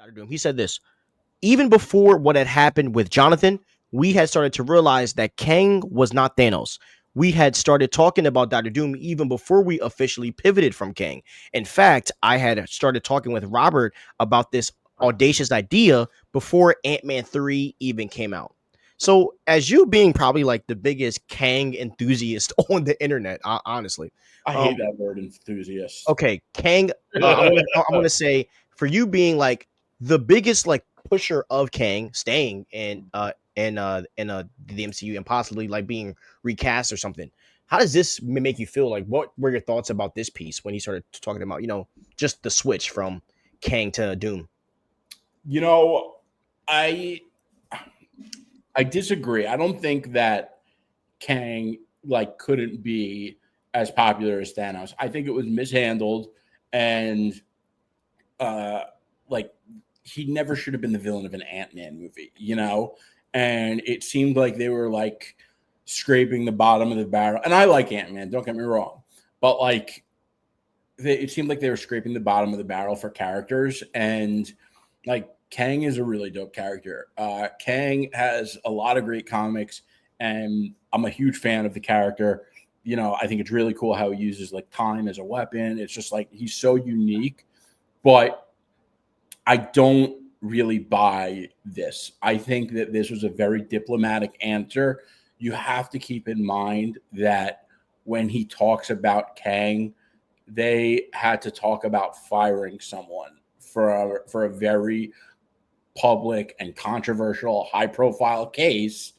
Dr. Doom. He said this even before what had happened with Jonathan, we had started to realize that Kang was not Thanos. We had started talking about Dr. Doom even before we officially pivoted from Kang. In fact, I had started talking with Robert about this audacious idea before Ant-Man 3 even came out. So, as you being probably like the biggest Kang enthusiast on the internet, honestly, I hate um, that word, enthusiast. okay, Kang. I'm gonna say for you being like the biggest like pusher of Kang staying in the MCU and possibly like being recast or something. How does this make you feel? Like, what were your thoughts about this piece when he started talking about just the switch from Kang to Doom? You know, I I disagree. I don't think that Kang like couldn't be as popular as Thanos. I think it was mishandled and uh like he never should have been the villain of an Ant-Man movie, you know? And it seemed like they were like scraping the bottom of the barrel. And I like Ant-Man, don't get me wrong. But like it seemed like they were scraping the bottom of the barrel for characters, and like Kang is a really dope character. Kang has a lot of great comics, and I'm a huge fan of the character. You know, I think it's really cool how he uses like time as a weapon. It's just like he's so unique, but I don't really buy this. I think that this was a very diplomatic answer. You have to keep in mind that when he talks about Kang, they had to talk about firing someone for a very public and controversial, high profile case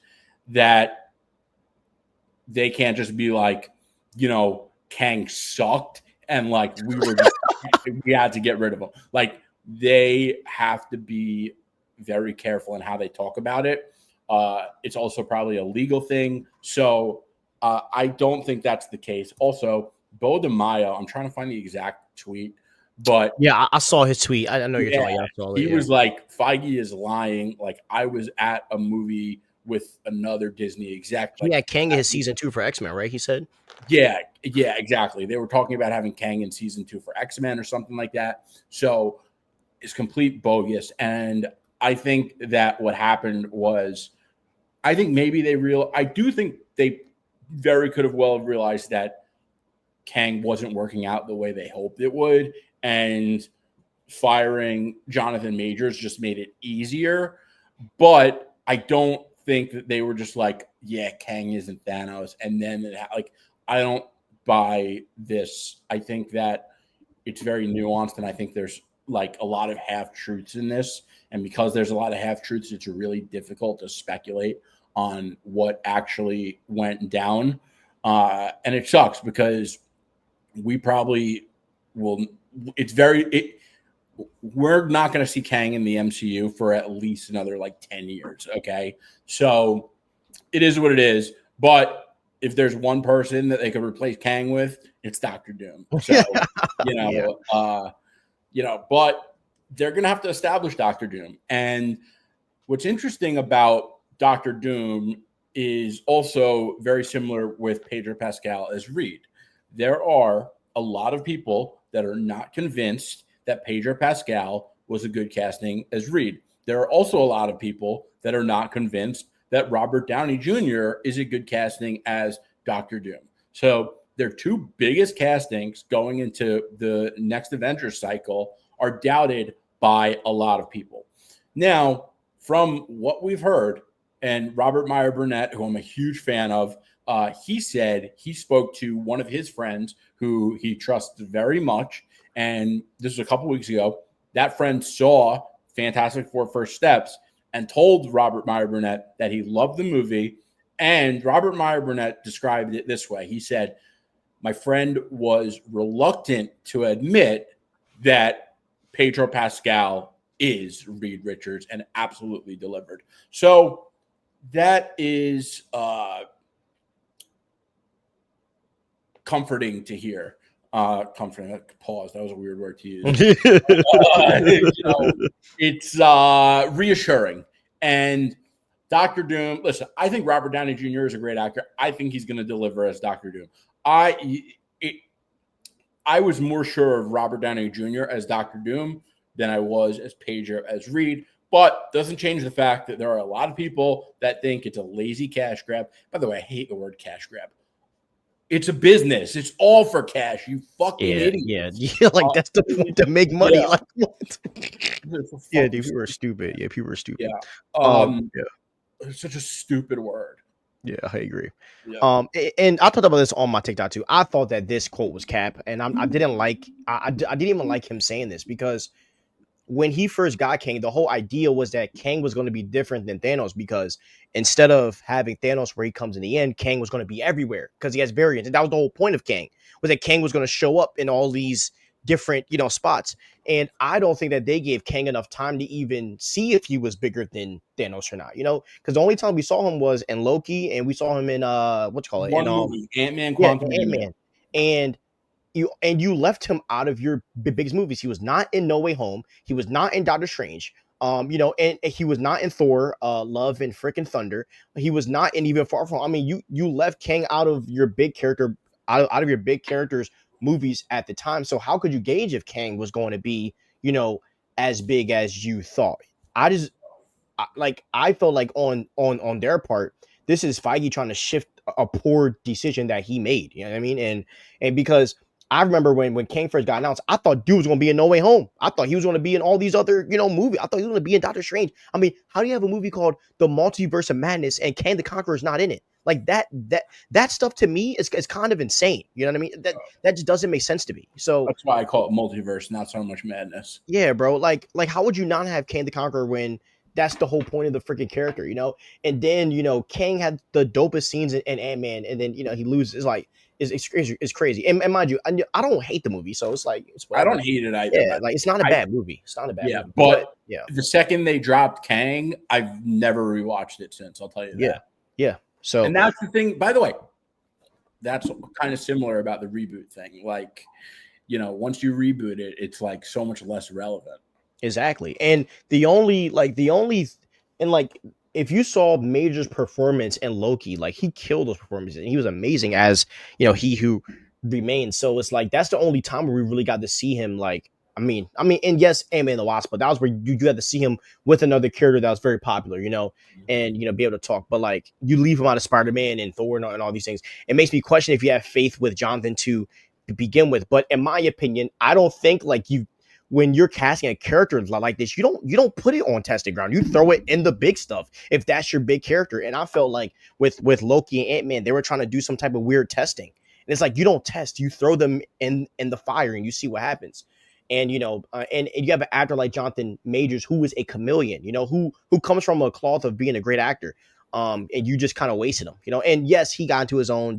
that they can't just be like, Kang sucked and like we had to get rid of him. Like they have to be very careful in how they talk about it. It's also probably a legal thing. So I don't think that's the case. Also, Bo DeMaio, I'm trying to find the exact tweet, but Yeah, I saw his tweet. I know you're yeah, talking. Yeah, I saw it. he Yeah, was like, Feige is lying. Like, I was at a movie with another Disney exec. he Like, had Kang in his season 2 for X-Men, right? He said. yeah, exactly. They were talking about having Kang in season 2 for X-Men or something like that. So it's complete bogus. And I think that what happened was, I think maybe I do think they very could have well realized that Kang wasn't working out the way they hoped it would. And firing Jonathan Majors just made it easier. But I don't think that they were just like, yeah, Kang isn't Thanos. And then, I don't buy this. I think that it's very nuanced. And I think there's like a lot of half truths in this. And because there's a lot of half truths, it's really difficult to speculate on what actually went down. And it sucks because we probably will. We're not going to see Kang in the MCU for at least another like 10 years. Okay. So it is what it is. But if there's one person that they could replace Kang with, it's Doctor Doom. So, you Yeah. know, but they're going to have to establish Doctor Doom. And what's interesting about Doctor Doom is also very similar with Pedro Pascal as Reed. There are a lot of people that are not convinced that Pedro Pascal was a good casting as Reed. There are also a lot of people that are not convinced that Robert Downey Jr. is a good casting as Doctor Doom. So their two biggest castings going into the next Avengers cycle are doubted by a lot of people. Now, from what we've heard, and Robert Meyer Burnett, who I'm a huge fan of, he said he spoke to one of his friends who he trusts very much. And this was a couple weeks ago. That friend saw Fantastic Four First Steps and told Robert Meyer Burnett that he loved the movie. And Robert Meyer Burnett described it this way. He said, my friend was reluctant to admit that Pedro Pascal is Reed Richards and absolutely delivered. So that is comforting to hear. Comforting. Pause. That was a weird word to use. It's reassuring. And Doctor Doom. Listen, I think Robert Downey Jr. is a great actor. I think he's going to deliver as Doctor Doom. I was more sure of Robert Downey Jr. as Doctor Doom than I was as Pager as Reed. But doesn't change the fact that there are a lot of people that think it's a lazy cash grab. By the way, I hate the word cash grab. It's a business. It's all for cash. You fucking Yeah, yeah, idiots. yeah. Like that's the point to make money. Yeah, Like what? they're so Yeah, fucking dude, people are stupid. stupid. Yeah, people are Yeah. stupid. Um, Yeah, it's such a stupid word. yeah, I agree. Yeah. And I talked about this on my TikTok too. I thought that this quote was cap, and I didn't like. I didn't even like him saying this because when he first got Kang, the whole idea was that Kang was going to be different than Thanos because instead of having Thanos where he comes in the end, Kang was going to be everywhere because he has variants. And that was the whole point of Kang, was that Kang was going to show up in all these different, spots. And I don't think that they gave Kang enough time to even see if he was bigger than Thanos or not, because the only time we saw him was in Loki and we saw him in what you call it? In One movie, Ant-Man yeah, Quantumania. Ant-Man. And you left him out of your biggest movies. He was not in No Way Home. He was not in Doctor Strange. And he was not in Thor, Love and Freaking Thunder. He was not in even Far From. I mean, you left Kang out of your big character, out of your big characters movies at the time. So how could you gauge if Kang was going to be, as big as you thought? I just I felt like on their part, this is Feige trying to shift a poor decision that he made. You know what I mean? And because I remember when Kang first got announced, I thought dude was going to be in No Way Home. I thought he was going to be in all these other movies. I thought he was going to be in Doctor Strange. I mean, how do you have a movie called The Multiverse of Madness and Kang the Conqueror is not in it? Like that stuff to me is kind of insane. You know what I mean? That just doesn't make sense to me. So That's why I call it multiverse, not so much madness. yeah, bro. Like how would you not have Kang the Conqueror when that's the whole point of the freaking character, And then, Kang had the dopest scenes in Ant-Man, and then, he loses. Like, it's crazy. And mind you, I don't hate the movie, so it's like, it's I whatever. don't hate it either, Yeah, but like, it's not a I bad movie. It's not a bad yeah, movie. But, but yeah, the second they dropped Kang, I've never rewatched it since. I'll tell you yeah, that. yeah. So, And that's the thing. By the way, that's kind of similar about the reboot thing. Like, once you reboot it, it's like so much less relevant. exactly. And and if you saw Major's performance in Loki, like he killed those performances and he was amazing as, he who remains. So it's like that's the only time where we really got to see him like and yes, Ant-Man and the Wasp, but that was where you had to see him with another character that was very popular, and be able to talk. But like you leave him out of Spider-Man and Thor and all these things. It makes me question if you have faith with Jonathan to begin with. But in my opinion, I don't think like you when you're casting a character like this, you don't put it on testing ground. You throw it in the big stuff if that's your big character. And I felt like with Loki and Ant-Man, they were trying to do some type of weird testing. And it's like you don't test, you throw them in the fire and you see what happens. And and you have an actor like Jonathan Majors who is a chameleon, who comes from a cloth of being a great actor. And you just kind of wasted him, And yes, he got into his own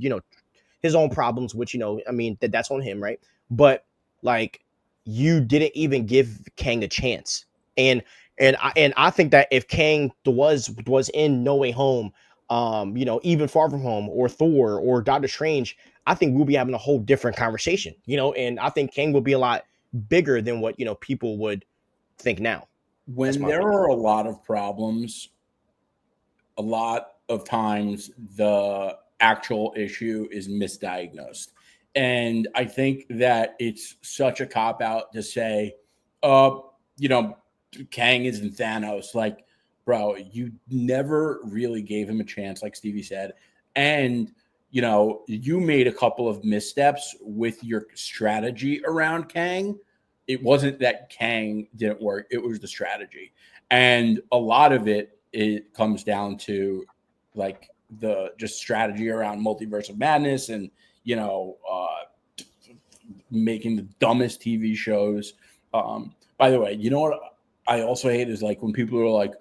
problems, which I mean that's on him, right? But like you didn't even give Kang a chance, and I think that if Kang was in No Way Home, even Far From Home or Thor or Doctor Strange, I think we'll be having a whole different conversation, and I think Kang will be a lot bigger than what people would think now. That's When my there opinion. are a lot of problems, a lot of times the actual issue is misdiagnosed. And I think that it's such a cop out to say, uh, you know, Kang isn't Thanos. Like, bro, you never really gave him a chance, like Stevie said. And, you made a couple of missteps with your strategy around Kang. It wasn't that Kang didn't work, it was the strategy. And a lot of it comes down to like the just strategy around Multiverse of Madness and making the dumbest TV shows. By the way, you know what I also hate is like when people are like,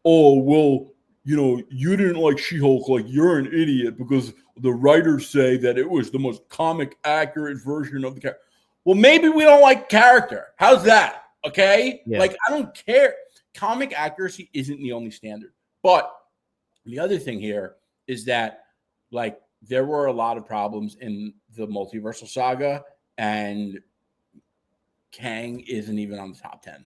"Oh, well, you didn't like She-Hulk, like you're an idiot because the writers say that it was the most comic accurate version of the character." Well, maybe we don't like character. How's that? Okay, Yeah. like I don't care. Comic accuracy isn't the only standard, but the other thing here is that like there were a lot of problems in the multiversal saga, and Kang isn't even on the top 10.